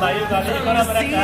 Live ਗੱਲ ਹੀ ਕਰਾ ਮੇਰਾ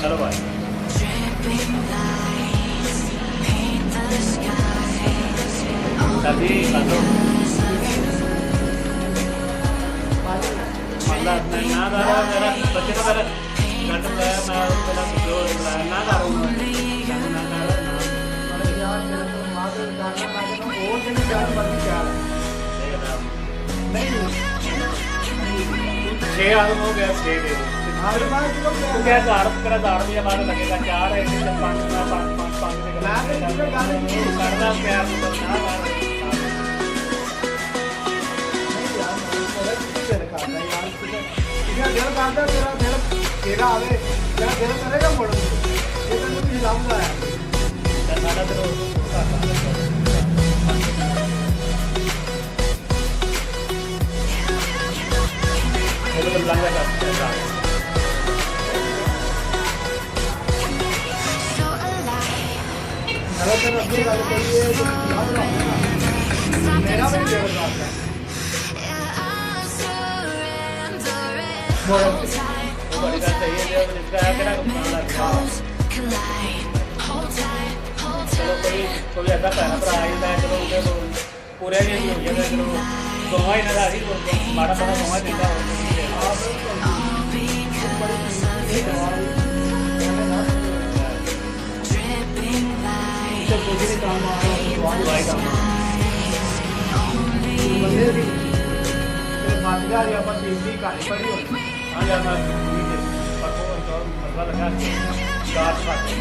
Hello, bye. Tadi kalau malah nada ada bच्चे तो मेरा घंटे में मैं मेरा जो नada छः आदमी हो गया 6 दे तो क्या दाड़ तेरा दाड़ भी हमारा लगेगा 4 है 5 करना क्या तेरा आवे तेरा तेरा करेगा मोड़ ये तो मुझे लाऊंगा सारा तेरा हेलो लंगा का हेलो तेरा अपनी बात करिए मेरा भी फेवरेट बात है बड़ी बात सही है जो इसका आगे चलो कोई ऐसा पहना पर आई है चलो पूरे नहीं हो गया चलो दोहा ही ना रही माड़ा बड़ा दोहा देता हाँ यार मैं मसला लगा गाज गाज